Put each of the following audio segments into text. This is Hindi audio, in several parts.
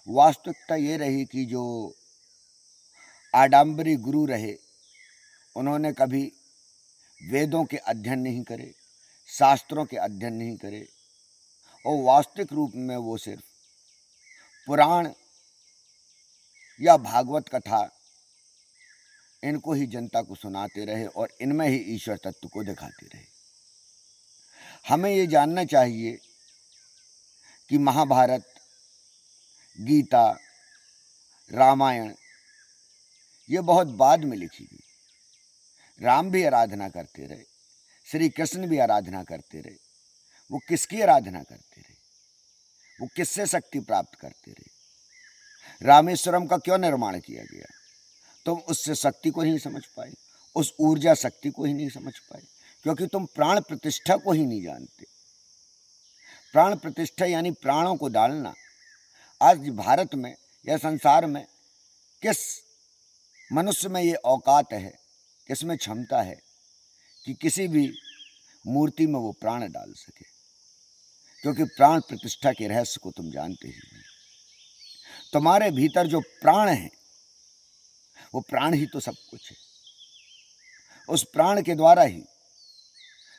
वास्तविकता ये रही कि जो आडंबरी गुरु रहे, उन्होंने कभी वेदों के अध्ययन नहीं करे, शास्त्रों के अध्ययन नहीं करे, और वास्तविक रूप में वो सिर्फ पुराण या भागवत कथा इनको ही जनता को सुनाते रहे और इनमें ही ईश्वर तत्व को दिखाते रहे। हमें ये जानना चाहिए कि महाभारत, गीता, रामायण ये बहुत बाद में लिखी गई। राम भी आराधना करते रहे, श्री कृष्ण भी आराधना करते रहे। वो किसकी आराधना करते रहे? वो किससे शक्ति प्राप्त करते रहे? रामेश्वरम का क्यों निर्माण किया गया? तुम उससे शक्ति को नहीं समझ पाए, उस ऊर्जा शक्ति को ही नहीं समझ पाए, क्योंकि तुम प्राण प्रतिष्ठा को ही नहीं जानते। प्राण प्रतिष्ठा यानी प्राणों को डालना। आज भारत में या संसार में किस मनुष्य में ये औकात है, किसमें क्षमता है कि किसी भी मूर्ति में वो प्राण डाल सके? क्योंकि प्राण प्रतिष्ठा के रहस्य को तुम जानते ही नहीं। तुम्हारे भीतर जो प्राण है, वो प्राण ही तो सब कुछ है। उस प्राण के द्वारा ही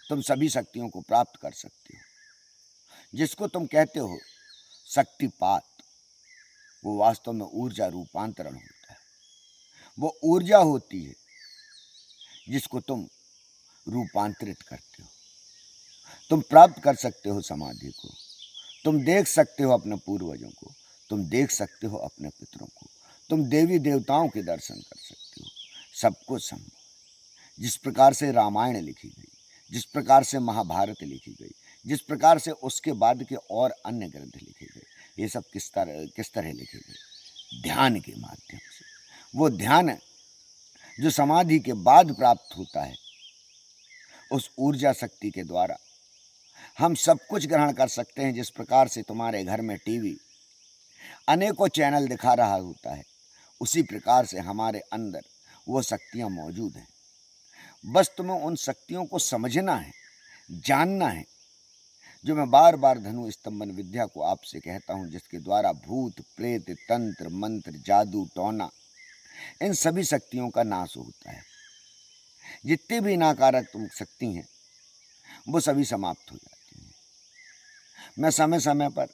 तुम सभी शक्तियों को प्राप्त कर सकते हो। जिसको तुम कहते हो शक्तिपात, वो वास्तव में ऊर्जा रूपांतरण होता है। वो ऊर्जा होती है जिसको तुम रूपांतरित करते हो। तुम प्राप्त कर सकते हो समाधि को, तुम देख सकते हो अपने पूर्वजों को, तुम देख सकते हो अपने पितरों को, तुम देवी देवताओं के दर्शन कर सकते हो। सब कुछ संभव। जिस प्रकार से रामायण लिखी गई, जिस प्रकार से महाभारत लिखी गई, जिस प्रकार से उसके बाद के और अन्य ग्रंथ लिखे गए, ये सब किस तरह लिखे गए? ध्यान के माध्यम से। वो ध्यान जो समाधि के बाद प्राप्त होता है, उस ऊर्जा शक्ति के द्वारा हम सब कुछ ग्रहण कर सकते हैं। जिस प्रकार से तुम्हारे घर में टीवी अनेकों चैनल दिखा रहा होता है, उसी प्रकार से हमारे अंदर वो शक्तियां मौजूद हैं। बस तुम्हें उन शक्तियों को समझना है, जानना है। जो मैं बार बार धनु स्तंभन विद्या को आपसे कहता हूं, जिसके द्वारा भूत प्रेत तंत्र मंत्र जादू टोना इन सभी शक्तियों का नाश होता है। जितनी भी नकारात्मक शक्ति हैं वो सभी समाप्त हो जाती हैं। मैं समय समय पर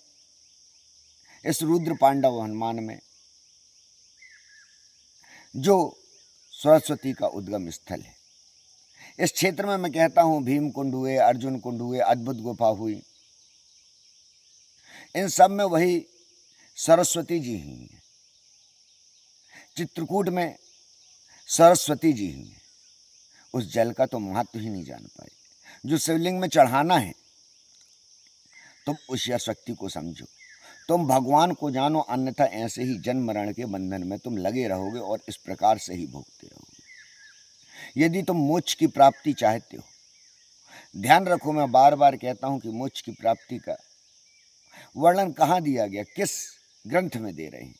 इस रुद्र पांडव हनुमान में, जो सरस्वती का उद्गम स्थल है, इस क्षेत्र में मैं कहता हूं भीम कुंड हुए, अर्जुन कुंड हुए, अद्भुत गुफा हुई, इन सब में वही सरस्वती जी ही हैं। चित्रकूट में सरस्वती जी ही हैं। उस जल का तो महत्व ही नहीं जान पाए। जो शिवलिंग में चढ़ाना है, तुम उस शक्ति को समझो, तुम भगवान को जानो, अन्यथा ऐसे ही जन्म मरण के बंधन में तुम लगे रहोगे और इस प्रकार से ही भोगते रहोगे। यदि तुम मोक्ष की प्राप्ति चाहते हो, ध्यान रखो, मैं बार बार कहता हूं कि मोक्ष की प्राप्ति का वर्णन कहाँ दिया गया, किस ग्रंथ में दे रहे हैं?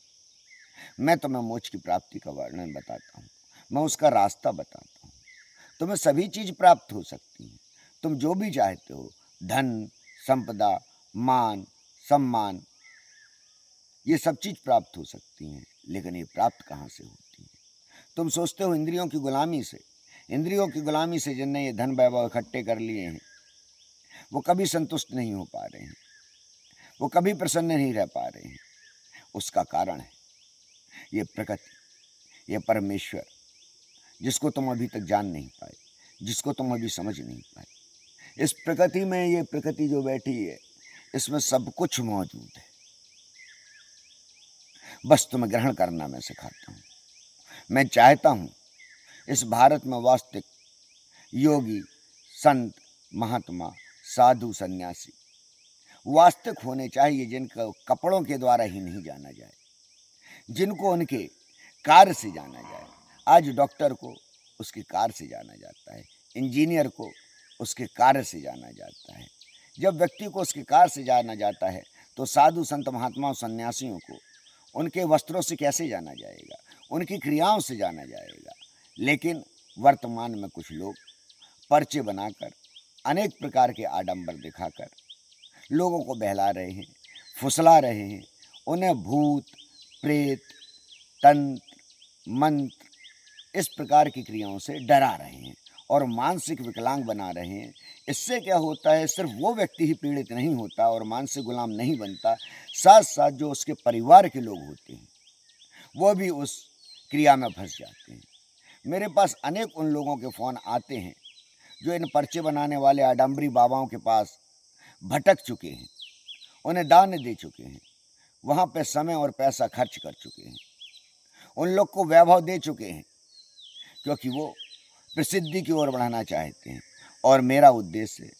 मैं तुम्हें मोक्ष की प्राप्ति का वर्णन बताता हूं, मैं उसका रास्ता बताता हूं। तुम्हें सभी चीज प्राप्त हो सकती है। तुम जो भी चाहते हो, धन, संपदा, मान, सम्मान, ये सब चीज प्राप्त हो सकती हैं, लेकिन ये प्राप्त कहाँ से होती है? तुम सोचते हो इंद्रियों की गुलामी से। इंद्रियों की गुलामी से जिनने ये धन वैभव इकट्ठे कर लिए हैं, वो कभी संतुष्ट नहीं हो पा रहे हैं, वो कभी प्रसन्न नहीं रह पा रहे हैं। उसका कारण है ये प्रकृति, ये परमेश्वर, जिसको तुम अभी तक जान नहीं पाए, जिसको तुम अभी समझ नहीं पाए। इस प्रकृति में, ये प्रकृति जो बैठी है, इसमें सब कुछ मौजूद है। बस तुम्हें ग्रहण करना मैं सिखाता हूं। मैं चाहता हूं इस भारत में वास्तविक योगी, संत, महात्मा, साधु, सन्यासी वास्तविक होने चाहिए, जिनको कपड़ों के द्वारा ही नहीं जाना जाए, जिनको उनके कार्य से जाना जाए। आज डॉक्टर को उसके कार्य से जाना जाता है, इंजीनियर को उसके कार्य से जाना जाता है। जब व्यक्ति को उसके कार्य से जाना जाता है, तो साधु, संत, महात्माओं, सन्यासियों को उनके वस्त्रों से कैसे जाना जाएगा? उनकी क्रियाओं से जाना जाएगा। लेकिन वर्तमान में कुछ लोग पर्चे बनाकर, अनेक प्रकार के आडंबर दिखाकर लोगों को बहला रहे हैं, फुसला रहे हैं, उन्हें भूत, प्रेत, तंत्र, मंत्र इस प्रकार की क्रियाओं से डरा रहे हैं और मानसिक विकलांग बना रहे हैं। इससे क्या होता है, सिर्फ वो व्यक्ति ही पीड़ित नहीं होता और मानसिक गुलाम नहीं बनता, साथ साथ जो उसके परिवार के लोग होते हैं वो भी उस क्रिया में फंस जाते हैं। मेरे पास अनेक उन लोगों के फ़ोन आते हैं जो इन पर्चे बनाने वाले आडंबरी बाबाओं के पास भटक चुके हैं, उन्हें दान दे चुके हैं, वहाँ पे समय और पैसा खर्च कर चुके हैं, उन लोग को वैभव दे चुके हैं क्योंकि वो प्रसिद्धि की ओर बढ़ाना चाहते हैं। और मेरा उद्देश्य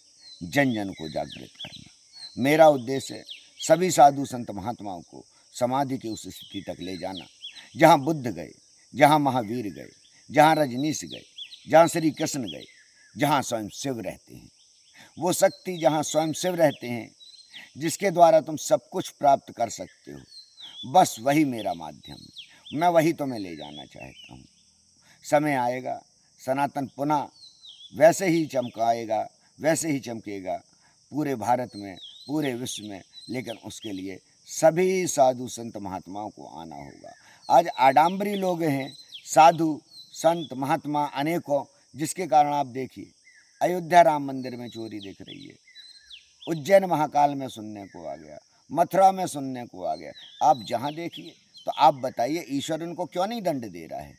जन जन को जागृत करना, मेरा उद्देश्य सभी साधु संत महात्माओं को समाधि की उस स्थिति तक ले जाना जहाँ बुद्ध गए, जहाँ महावीर गए, जहाँ रजनीश गए, जहाँ श्री कृष्ण गए, जहाँ स्वयं शिव रहते हैं। वो शक्ति जहाँ स्वयं शिव रहते हैं, जिसके द्वारा तुम सब कुछ प्राप्त कर सकते हो, बस वही मेरा माध्यम है। मैं वही तुम्हें ले जाना चाहता हूँ। समय आएगा, सनातन पुनः वैसे ही चमकाएगा, वैसे ही चमकेगा पूरे भारत में, पूरे विश्व में, लेकिन उसके लिए सभी साधु संत महात्माओं को आना होगा। आज आडंबरी लोग हैं, साधु संत महात्मा अनेकों, जिसके कारण आप देखिए अयोध्या राम मंदिर में चोरी दिख रही है, उज्जैन महाकाल में सुनने को आ गया, मथुरा में सुनने को आ गया। आप जहाँ देखिए, तो आप बताइए ईश्वर इनको क्यों नहीं दंड दे रहा है,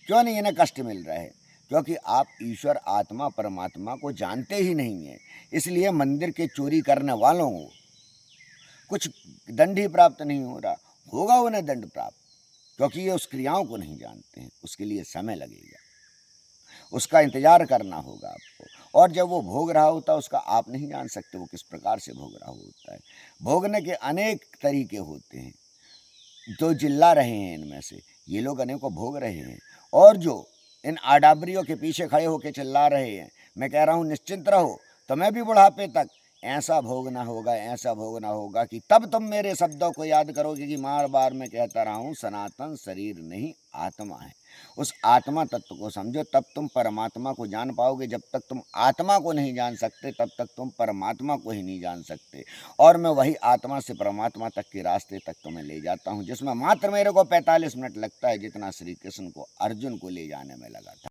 क्यों नहीं इन्हें कष्ट मिल रहा है? क्योंकि आप ईश्वर आत्मा परमात्मा को जानते ही नहीं है। इसलिए मंदिर के चोरी करने वालों को कुछ दंड ही प्राप्त नहीं हो रहा, होगा उन्हें दंड प्राप्त, क्योंकि ये उस क्रियाओं को नहीं जानते हैं। उसके लिए समय लगेगा, उसका इंतजार करना होगा आपको, और जब वो भोग रहा होता है उसका आप नहीं जान सकते वो किस प्रकार से भोग रहा होता है। भोगने के अनेक तरीके होते हैं, जो चिल्ला रहे हैं इनमें से ये लोग अनेकों भोग रहे हैं, और जो इन आडाबरियों के पीछे खड़े होकर चिल्ला रहे हैं, मैं कह रहा हूँ निश्चिंत रहो, तुम्हें भी बुढ़ापे तक ऐसा भोगना होगा, ऐसा भोगना होगा कि तब तुम मेरे शब्दों को याद करोगे कि बार बार मैं कहता रहा हूँ सनातन शरीर नहीं आत्मा है। उस आत्मा तत्व को समझो, तब तुम परमात्मा को जान पाओगे। जब तक तुम आत्मा को नहीं जान सकते तब तक तुम परमात्मा को ही नहीं जान सकते। और मैं वही आत्मा से परमात्मा तक के रास्ते तक तुम्हें ले जाता हूँ, जिसमें मात्र मेरे को 45 मिनट लगता है, जितना श्री कृष्ण को अर्जुन को ले जाने में लगा था।